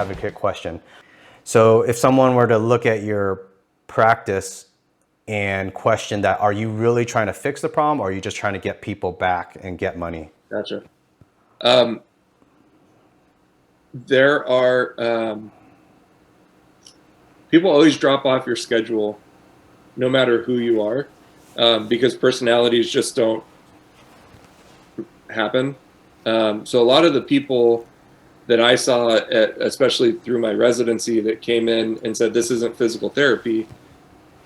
advocate question. So if someone were to look at your practice and question that, are you really trying to fix the problem, or are you just trying to get people back and get money? Gotcha. There are people always drop off your schedule, no matter who you are, because personalities just don't happen. So a lot of the people that I saw, especially through my residency, that came in and said this isn't physical therapy,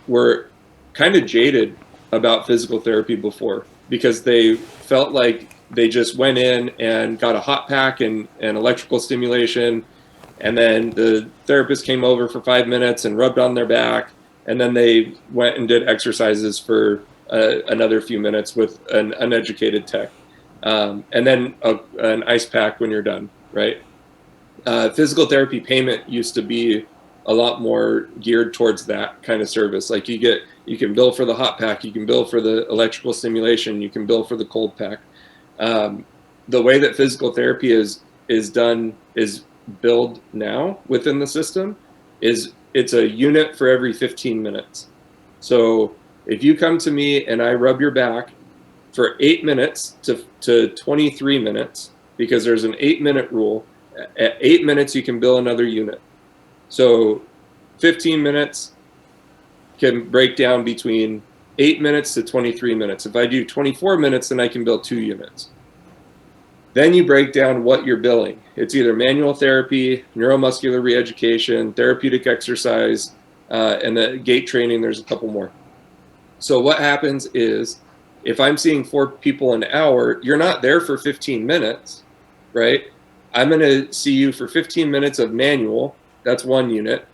were kind of jaded about physical therapy before, because they felt like they just went in and got a hot pack and electrical stimulation, and then the therapist came over for 5 minutes and rubbed on their back, and then they went and did exercises for another few minutes with an uneducated tech, and then an ice pack when you're done, right? Physical therapy payment used to be a lot more geared towards that kind of service. Like you can bill for the hot pack, you can bill for the electrical stimulation, you can bill for the cold pack. The way that physical therapy is billed now within the system is it's a unit for every 15 minutes. So if you come to me and I rub your back for 8 minutes to 23 minutes, because there's an 8-minute rule, at 8 minutes you can bill another unit. So 15 minutes can break down between 8 minutes to 23 minutes. If I do 24 minutes, then I can bill 2 units. Then you break down what you're billing. It's either manual therapy, neuromuscular reeducation, therapeutic exercise, and the gait training. There's a couple more. So what happens is, if I'm seeing 4 people an hour, you're not there for 15 minutes, right? I'm going to see you for 15 minutes of manual. That's 1 unit.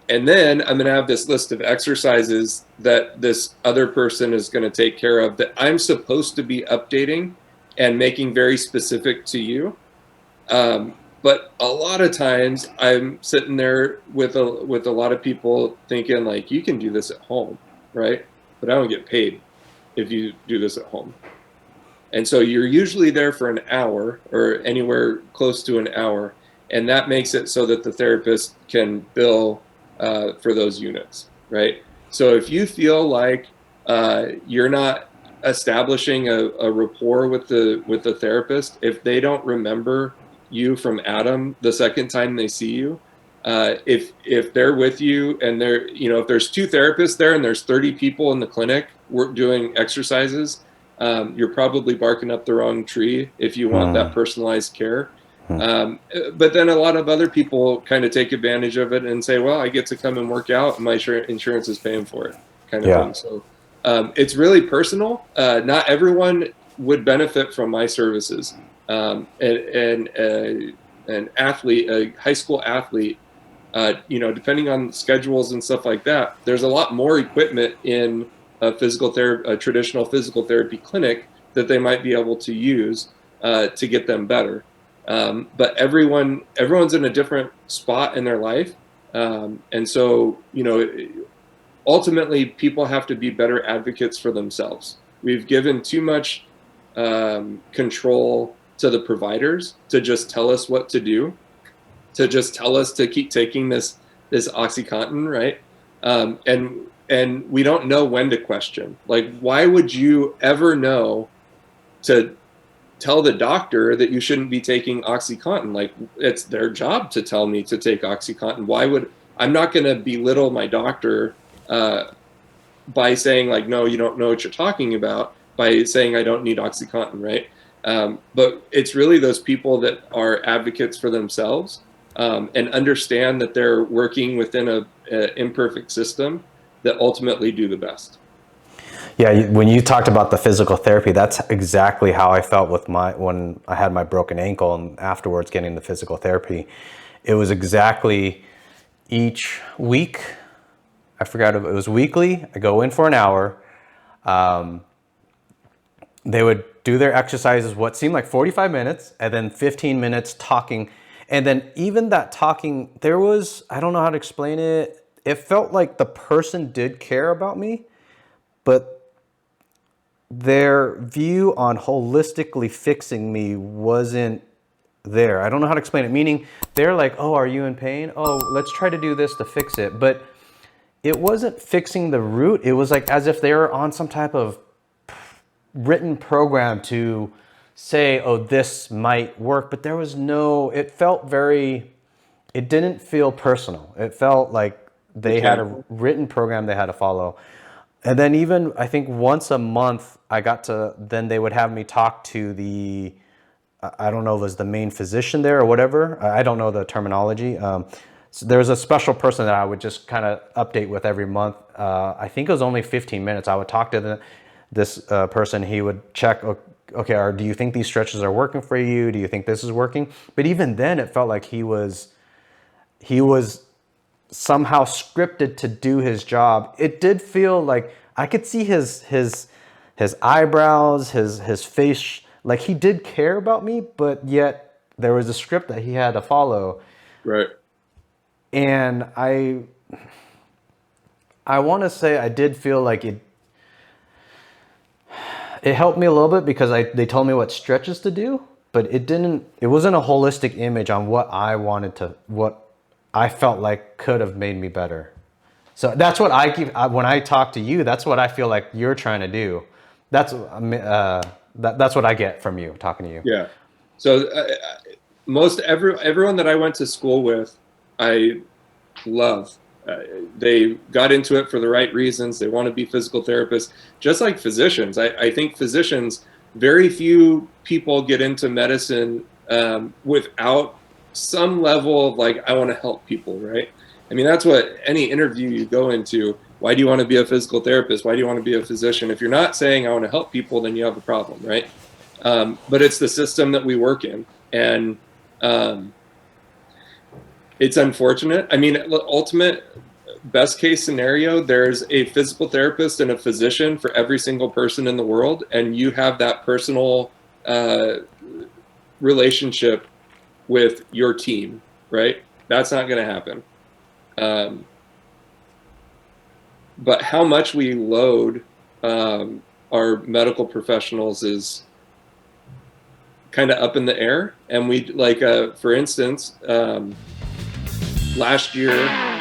And then I'm going to have this list of exercises that this other person is going to take care of that I'm supposed to be updating and making very specific to you. But a lot of times I'm sitting there with a lot of people thinking like, you can do this at home, right? But I don't get paid if you do this at home. And so you're usually there for an hour or anywhere close to an hour. And that makes it so that the therapist can bill for those units, right? So if you feel like you're not establishing a rapport with the therapist, if they don't remember you from Adam the second time they see you, if they're with you and they're, if there's 2 therapists there and there's 30 people in the clinic doing exercises, you're probably barking up the wrong tree if you want that personalized care. But then a lot of other people kind of take advantage of it and say, well, I get to come and work out and my insurance is paying for it, kind of thing. So it's really personal. Not everyone would benefit from my services. An athlete, a high school athlete, depending on schedules and stuff like that, there's a lot more equipment in a traditional physical therapy clinic that they might be able to use to get them better. But everyone's in a different spot in their life. And so, ultimately people have to be better advocates for themselves. We've given too much control to the providers to just tell us what to do, to just tell us to keep taking this OxyContin, right? And we don't know when to question. Like, why would you ever know to tell the doctor that you shouldn't be taking OxyContin? Like, it's their job to tell me to take OxyContin. I'm not going to belittle my doctor by saying like, no, you don't know what you're talking about, by saying I don't need OxyContin, right? But it's really those people that are advocates for themselves and understand that they're working within an imperfect system that ultimately do the best. Yeah, when you talked about the physical therapy, that's exactly how I felt when I had my broken ankle and afterwards getting the physical therapy. It was exactly each week. I forgot if it was weekly. I go in for an hour. They would do their exercises, what seemed like 45 minutes, and then 15 minutes talking. And then even that talking, I don't know how to explain it. It felt like the person did care about me, but their view on holistically fixing me wasn't there. I don't know how to explain it. Meaning they're like, oh, are you in pain? Oh, let's try to do this to fix it. But it wasn't fixing the root. It was like as if they were on some type of written program to say, oh, this might work. But there was no, it felt very, it didn't feel personal. It felt like they had a written program they had to follow. And then even, I think once a month, then they would have me talk to the, I don't know if it was the main physician there or whatever. I don't know the terminology. So there was a special person that I would just kind of update with every month. I think it was only 15 minutes. I would talk to this person. He would check, okay, do you think these stretches are working for you? Do you think this is working? But even then, it felt like he was somehow scripted to do his job. It did feel like I could see his eyebrows, his face, like he did care about me, but yet there was a script that he had to follow. Right. And I want to say I did feel like it helped me a little bit because they told me what stretches to do, but it wasn't a holistic image on what I felt like could have made me better. So that's what when I talk to you, that's what I feel like you're trying to do. That's what I get from you talking to you. Yeah. So everyone that I went to school with, I love. They got into it for the right reasons. They want to be physical therapists, just like physicians. I think physicians, very few people get into medicine without some level of like, I want to help people, right? I mean, that's what any interview you go into. Why do you want to be a physical therapist? Why do you want to be a physician? If you're not saying I want to help people, then you have a problem, right? But it's the system that we work in. And it's unfortunate. I mean, ultimate best case scenario, there's a physical therapist and a physician for every single person in the world. And you have that personal relationship with your team, right? That's not going to happen. But how much we load our medical professionals is kind of up in the air. And we, like, for instance, last year,